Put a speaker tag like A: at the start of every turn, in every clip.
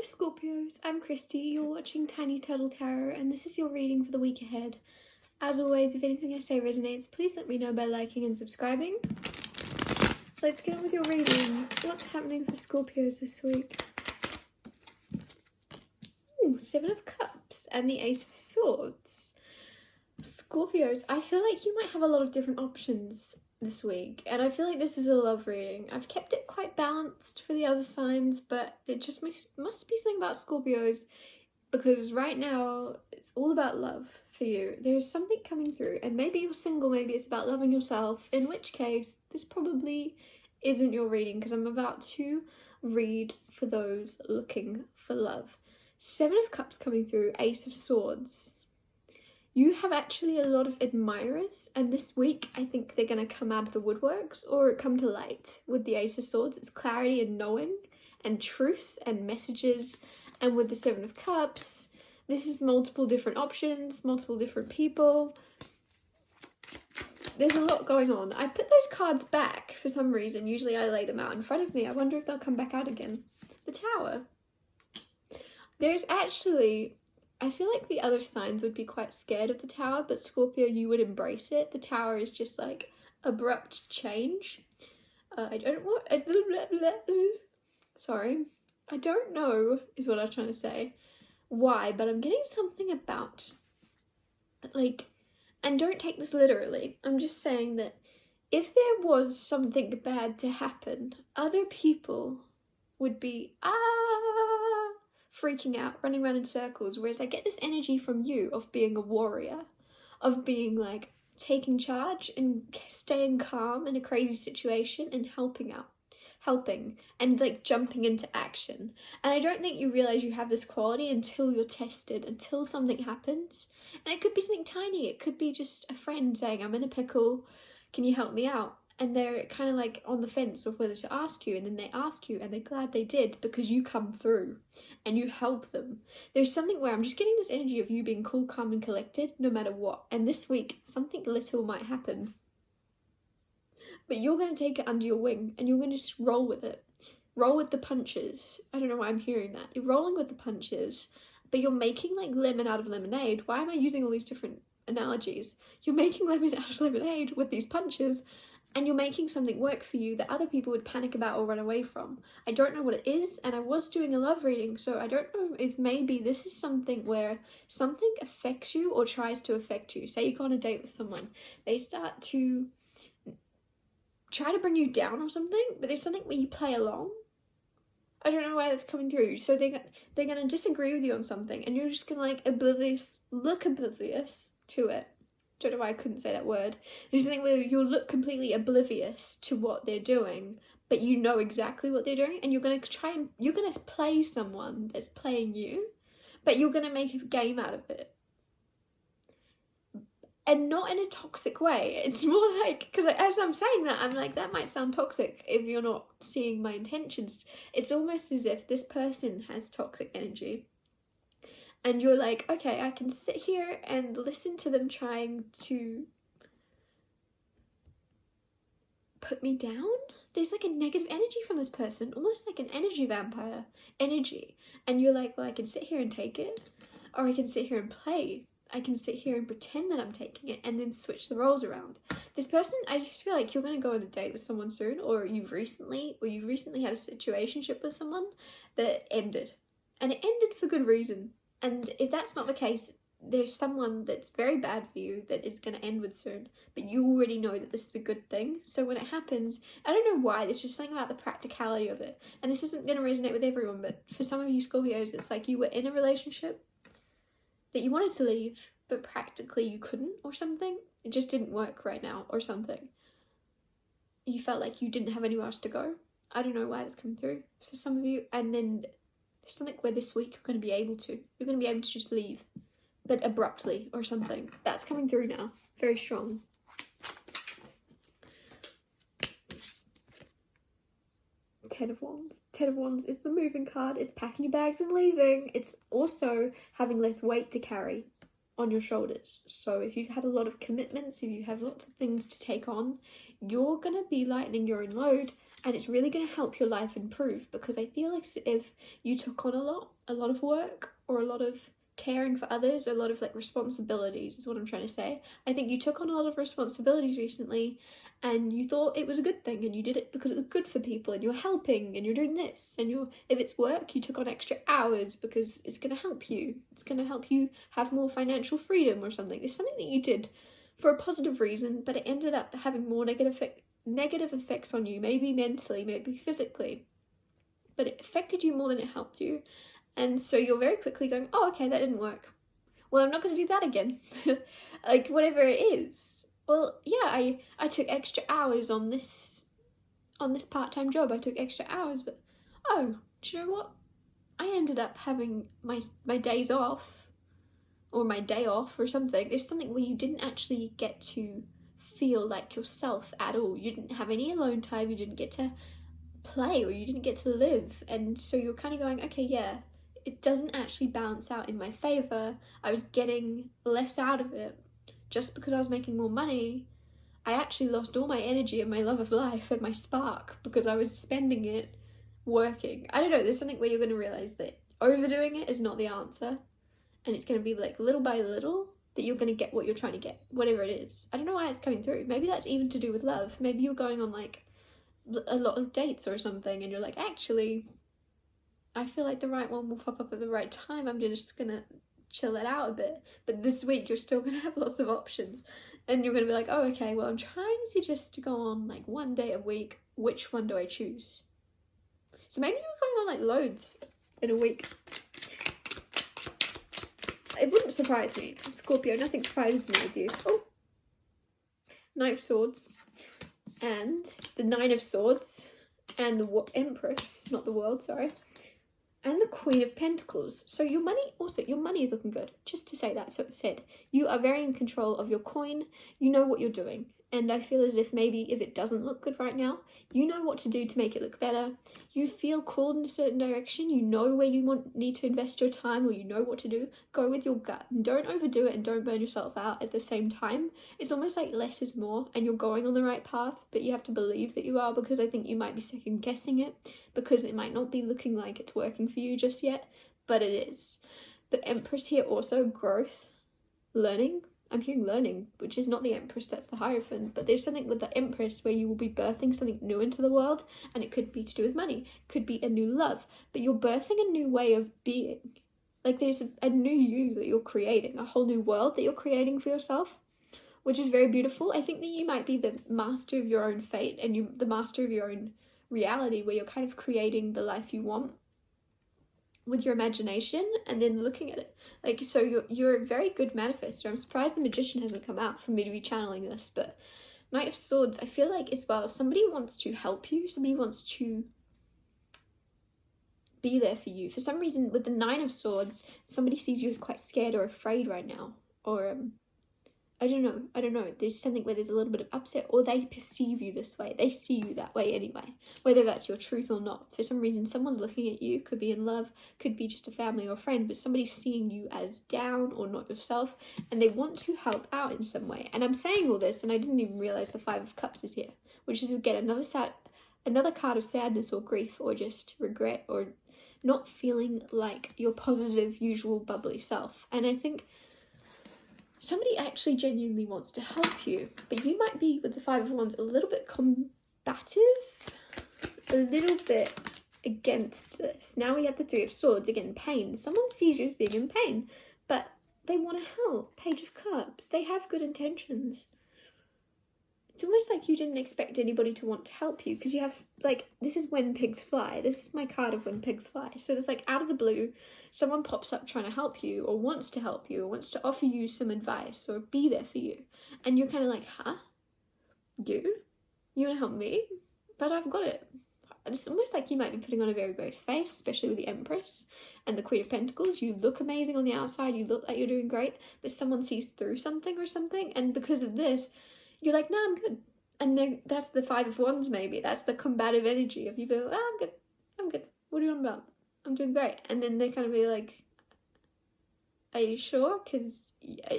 A: Hello Scorpios, I'm Christy, you're watching Tiny Turtle Tarot and this is your reading for the week ahead. As always, if anything I say resonates, please let me know by liking and subscribing. Let's get on with your reading. What's happening for Scorpios this week? Ooh, Seven of Cups and the Ace of Swords. Scorpios, I feel like you might have a lot of different options this week, and I feel like this is a love reading. I've kept it quite balanced for the other signs, but it just must be something about Scorpios, because right now it's all about love for you. There's something coming through, and maybe you're single, maybe it's about loving yourself, in which case this probably isn't your reading, because I'm about to read for those looking for love. Seven of Cups coming through, Ace of Swords. You have actually a lot of admirers, and this week I think they're going to come out of the woodworks or come to light with the Ace of Swords. It's clarity and knowing and truth and messages, and with the Seven of Cups, this is multiple different options, multiple different people. There's a lot going on. I put those cards back for some reason. Usually I lay them out in front of me. I wonder if they'll come back out again. The Tower. There's actually... I feel like the other signs would be quite scared of the Tower, but Scorpio, you would embrace it. The Tower is just like abrupt change. I don't know is what I'm trying to say. Why, but I'm getting something about, like, and don't take this literally. I'm just saying that if there was something bad to happen, other people would be, freaking out, running around in circles, whereas I get this energy from you of being a warrior, of being like taking charge and staying calm in a crazy situation and helping and like jumping into action. And I don't think you realize you have this quality until you're tested, until something happens. And it could be something tiny, it could be just a friend saying, I'm in a pickle, can you help me out? And they're kind of like on the fence of whether to ask you, and then they ask you and they're glad they did because you come through and you help them. There's something where I'm just getting this energy of you being cool, calm and collected no matter what. And this week something little might happen, but you're going to take it under your wing and you're going to just roll with it. Roll with the punches. I don't know why I'm hearing that. You're rolling with the punches, but you're making like lemon out of lemonade. Why am I using all these different analogies? You're making lemon out of lemonade with these punches. And you're making something work for you that other people would panic about or run away from. I don't know what it is, and I was doing a love reading, so I don't know if maybe this is something where something affects you or tries to affect you. Say you go on a date with someone, they start to try to bring you down or something, but there's something where you play along. I don't know why that's coming through. So they're going to disagree with you on something, and you're just going to like look oblivious to it. Don't know why I couldn't say that word. There's something where you'll look completely oblivious to what they're doing, but you know exactly what they're doing, and you're going to play someone that's playing you, but you're going to make a game out of it. And not in a toxic way. It's more like, because as I'm saying that, I'm like, that might sound toxic if you're not seeing my intentions. It's almost as if this person has toxic energy. And you're like, okay, I can sit here and listen to them trying to put me down. There's like a negative energy from this person, almost like an energy vampire energy. And you're like, well, I can sit here and take it, or I can sit here and play. I can sit here and pretend that I'm taking it and then switch the roles around. This person, I just feel like you're going to go on a date with someone soon, or you've recently had a situationship with someone that ended. And it ended for good reason. And if that's not the case, there's someone that's very bad for you that is going to end with soon, but you already know that this is a good thing. So when it happens, I don't know why, there's just something about the practicality of it. And this isn't going to resonate with everyone, but for some of you Scorpios, it's like you were in a relationship that you wanted to leave, but practically you couldn't or something. It just didn't work right now or something. You felt like you didn't have anywhere else to go. I don't know why that's come through for some of you. And then there's something where this week you're going to be able to. You're going to be able to just leave, but abruptly or something. That's coming through now. Very strong. Ten of Wands. Ten of Wands is the moving card. It's packing your bags and leaving. It's also having less weight to carry on your shoulders. So if you've had a lot of commitments, if you have lots of things to take on, you're going to be lightening your own load and it's really going to help your life improve, because I feel like if you took on a lot of work, or a lot of caring for others, a lot of like responsibilities is what I'm trying to say. I think you took on a lot of responsibilities recently, and you thought it was a good thing, and you did it because it was good for people, and you're helping, and you're doing this, and if it's work, you took on extra hours because it's going to help you. It's going to help you have more financial freedom or something. It's something that you did for a positive reason, but it ended up having more negative effects on you, maybe mentally, maybe physically, but it affected you more than it helped you. And so you're very quickly going, oh, okay, that didn't work. Well, I'm not going to do that again. Like, whatever it is. Well, yeah, I took extra hours on this part-time job. I took extra hours, but oh, do you know what? I ended up having my days off, or my day off or something. There's something where you didn't actually get to feel like yourself at all. You didn't have any alone time. You didn't get to play, or you didn't get to live. And so you're kind of going, okay, yeah, it doesn't actually balance out in my favor. I was getting less out of it just because I was making more money. I actually lost all my energy and my love of life and my spark because I was spending it working. I don't know, there's something where you're going to realize that overdoing it is not the answer, and it's going to be like little by little that you're going to get what you're trying to get, whatever it is. I don't know why it's coming through. Maybe that's even to do with love. Maybe you're going on like a lot of dates or something, and you're like, actually, I feel like the right one will pop up at the right time. I'm just gonna chill it out a bit. But this week you're still gonna have lots of options, and you're gonna be like, oh, okay, well, I'm trying to just go on like one date a week. Which one do I choose? So maybe you're going on like loads in a week. It wouldn't surprise me. Scorpio, nothing surprises me with you. Oh, Knight of Swords, and the Nine of Swords, and the Empress, not the World, sorry, and the Queen of Pentacles. So your money is looking good, just to say that. So it said, you are very in control of your coin, you know what you're doing. And I feel as if maybe if it doesn't look good right now, you know what to do to make it look better. You feel called in a certain direction, you know where you need to invest your time, or you know what to do. Go with your gut and don't overdo it, and don't burn yourself out at the same time. It's almost like less is more, and you're going on the right path, but you have to believe that you are, because I think you might be second guessing it, because it might not be looking like it's working for you just yet, but it is. The Empress here also, growth, learning. I'm hearing learning, which is not the Empress, that's the Hierophant, but there's something with the Empress where you will be birthing something new into the world, and it could be to do with money, it could be a new love, but you're birthing a new way of being. Like there's a new you that you're creating, a whole new world that you're creating for yourself, which is very beautiful. I think that you might be the master of your own fate, and you the master of your own reality, where you're kind of creating the life you want with your imagination and then looking at it. Like, so you're a very good manifester. I'm surprised the Magician hasn't come out for me to be channeling this, but Knight of Swords, I feel like as well, somebody wants to help you, somebody wants to be there for you. For some reason, with the Nine of Swords, somebody sees you as quite scared or afraid right now, or I don't know, there's something where there's a little bit of upset, or they perceive you this way, they see you that way anyway, whether that's your truth or not. For some reason, someone's looking at you, could be in love, could be just a family or friend, but somebody's seeing you as down or not yourself, and they want to help out in some way. And I'm saying all this, and I didn't even realize the Five of Cups is here, which is, again, another card of sadness or grief, or just regret, or not feeling like your positive, usual, bubbly self. And I think somebody actually genuinely wants to help you, but you might be, with the Five of Wands, a little bit combative, a little bit against this. Now we have the Three of Swords, again, pain. Someone sees you as being in pain, but they want to help. Page of Cups, they have good intentions. It's almost like you didn't expect anybody to want to help you, because you have, like, this is When Pigs Fly. This is my card of When Pigs Fly. So it's like, out of the blue, someone pops up trying to help you, or wants to help you, or wants to offer you some advice, or be there for you. And you're kind of like, huh? You? You want to help me? But I've got it. It's almost like you might be putting on a very brave face, especially with the Empress and the Queen of Pentacles. You look amazing on the outside, you look like you're doing great, but someone sees through something or something, and because of this, you're like, no, I'm good. And then that's the Five of Wands, maybe. That's the combative energy of you being like, oh, I'm good. What are you on about? I'm doing great. And then they kind of be like, Are you sure? Because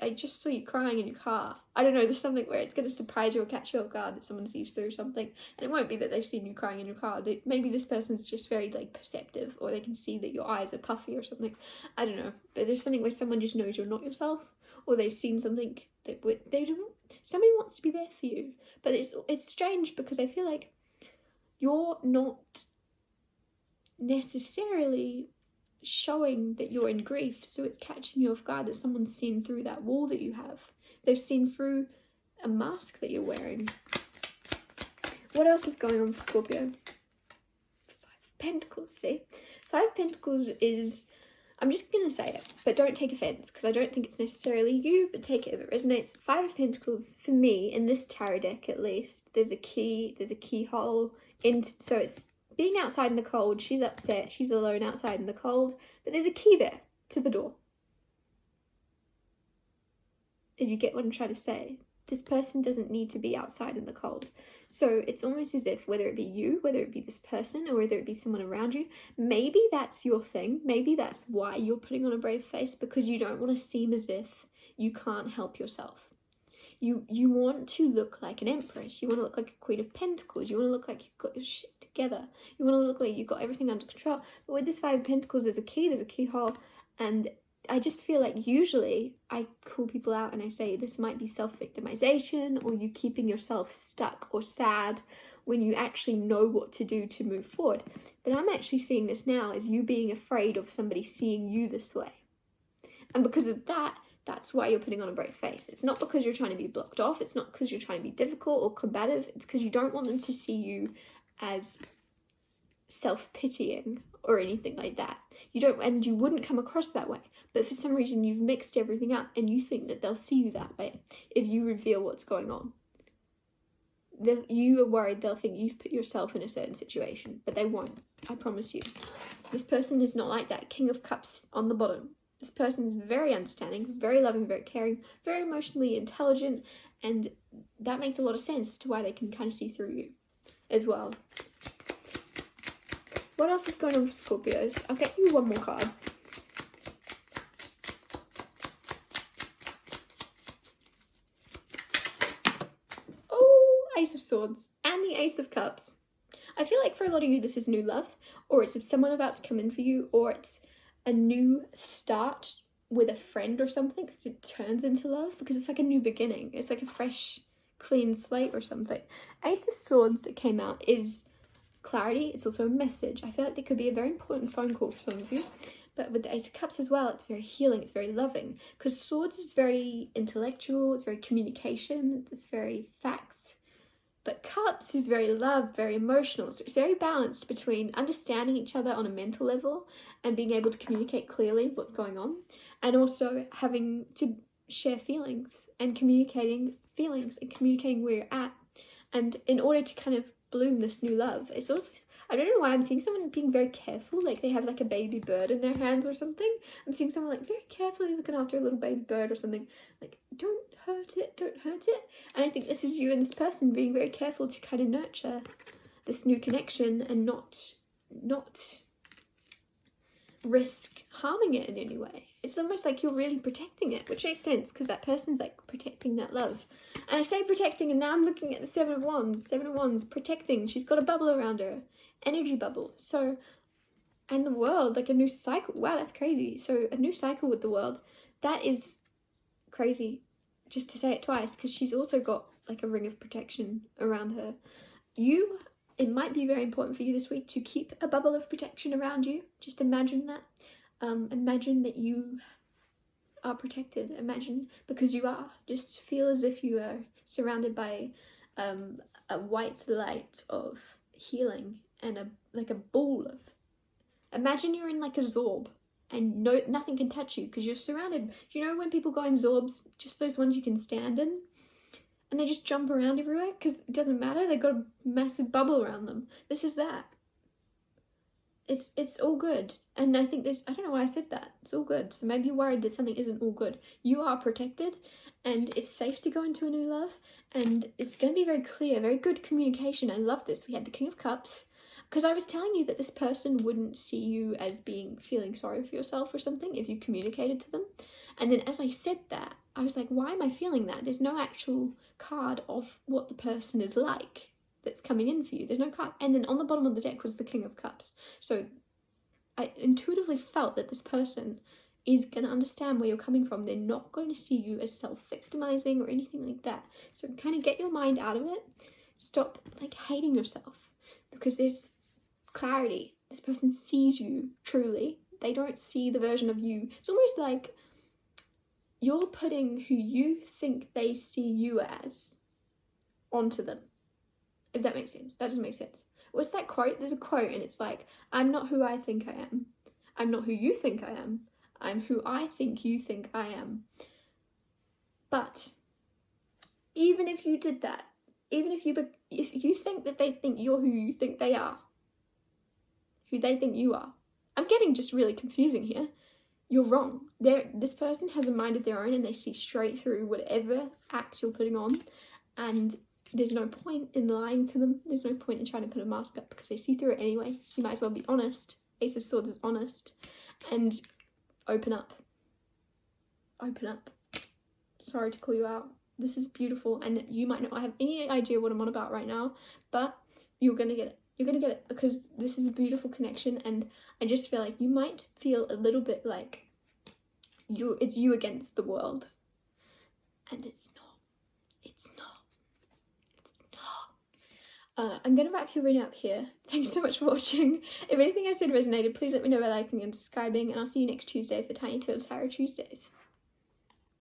A: I just saw you crying in your car. I don't know, there's something where it's going to surprise you or catch you off guard that someone sees through something. And it won't be that they've seen you crying in your car. Maybe this person's just very, like, perceptive, or they can see that your eyes are puffy or something. I don't know. But there's something where someone just knows you're not yourself, or they've seen something that they don't... Somebody wants to be there for you. But it's strange because I feel like you're not necessarily showing that you're in grief, so it's catching you off guard that someone's seen through that wall that you have. They've seen through a mask that you're wearing. What else is going on for Scorpio? 5 of Pentacles, see? 5 of Pentacles is, I'm just going to say it, but don't take offense, because I don't think it's necessarily you, but take it if it resonates. 5 of Pentacles, for me, in this tarot deck at least, there's a keyhole, so it's being outside in the cold. She's upset, she's alone outside in the cold, but there's a key there to the door. If you get what I'm trying to say, this person doesn't need to be outside in the cold. So it's almost as if, whether it be you, whether it be this person, or whether it be someone around you, maybe that's your thing. Maybe that's why you're putting on a brave face, because you don't want to seem as if you can't help yourself. You want to look like an empress. You want to look like a queen of pentacles. You want to look like you've got your shit together. You want to look like you've got everything under control. But with this 5 of Pentacles, there's a keyhole. And I just feel like usually I call people out and I say this might be self-victimization, or you keeping yourself stuck or sad when you actually know what to do to move forward. But I'm actually seeing this now as you being afraid of somebody seeing you this way. And because of that, that's why you're putting on a brave face. It's not because you're trying to be blocked off. It's not because you're trying to be difficult or combative. It's because you don't want them to see you as self-pitying or anything like that. And you wouldn't come across that way. But for some reason, you've mixed everything up and you think that they'll see you that way if you reveal what's going on. You are worried they'll think you've put yourself in a certain situation, but they won't. I promise you. This person is not like that. King of Cups on the bottom. This person is very understanding, very loving, very caring, very emotionally intelligent, and that makes a lot of sense to why they can kind of see through you as well. What else is going on for Scorpios? I'll get you one more card. Oh, Ace of Swords and the Ace of Cups. I feel like for a lot of you this is new love, or it's someone about to come in for you, or it's a new start with a friend or something that it turns into love, because it's like a new beginning. It's like a fresh, clean slate or something. Ace of Swords that came out is clarity. It's also a message. I feel like there could be a very important phone call for some of you. But with the Ace of Cups as well, it's very healing, it's very loving. Because Swords is very intellectual, it's very communication, it's very facts. But Cups is very love, very emotional. So it's very balanced between understanding each other on a mental level and being able to communicate clearly what's going on, and also having to share feelings and communicating feelings and communicating where you're at. And in order to kind of bloom this new love, it's also, I don't know why I'm seeing someone being very careful, like they have like a baby bird in their hands or something. I'm seeing someone like very carefully looking after a little baby bird or something, like don't hurt it, don't hurt it. And I think this is you and this person being very careful to kind of nurture this new connection and not risk harming it in any way. It's almost like you're really protecting it, which makes sense because that person's like protecting that love. And I say protecting, and now I'm looking at the 7 of Wands. 7 of Wands, protecting. She's got a bubble around her, energy bubble. So, and the world, like a new cycle. Wow, that's crazy. So a new cycle with the world. That is crazy, just to say it twice, because she's also got like a ring of protection around her. It might be very important for you this week to keep a bubble of protection around you. Just imagine that. Imagine that you are protected. Imagine, because you are. Just feel as if you are surrounded by a white light of healing and a ball of... Imagine you're in like a zorb and nothing can touch you because you're surrounded. You know when people go in zorbs, just those ones you can stand in? And they just jump around everywhere because it doesn't matter. They've got a massive bubble around them. This is that. It's all good. And I think I don't know why I said that. It's all good. So maybe you're worried that something isn't all good. You are protected and it's safe to go into a new love. And it's going to be very clear, very good communication. I love this. We had the King of Cups. Because I was telling you that this person wouldn't see you as feeling sorry for yourself or something if you communicated to them. And then as I said that, I was like, why am I feeling that? There's no actual card of what the person is like that's coming in for you. There's no card. And then on the bottom of the deck was the King of Cups. So I intuitively felt that this person is going to understand where you're coming from. They're not going to see you as self-victimizing or anything like that. So kind of get your mind out of it. Stop like hating yourself, because there's clarity. This person sees you truly. They don't see the version of you. It's almost like you're putting who you think they see you as onto them, if that makes sense. That doesn't make sense. What's that quote? There's a quote and it's like, I'm not who I think I am. I'm not who you think I am. I'm who I think you think I am. But even if you did that, even if you think that they think you're who you think they are, who they think you are, I'm getting just really confusing here. You're wrong. This person has a mind of their own and they see straight through whatever act you're putting on, and there's no point in lying to them. There's no point in trying to put a mask up because they see through it anyway. So you might as well be honest. Ace of Swords is honest. And open up. Open up. Sorry to call you out. This is beautiful, and you might not have any idea what I'm on about right now, but you're gonna get it. You're gonna get it because this is a beautiful connection, and I just feel like you might feel a little bit like it's you against the world. And it's not. It's not. I'm going to wrap your reading up here. Thanks so much for watching. If anything I said resonated, please let me know by liking and subscribing, and I'll see you next Tuesday for Tiny Turtle Tarot Tuesdays.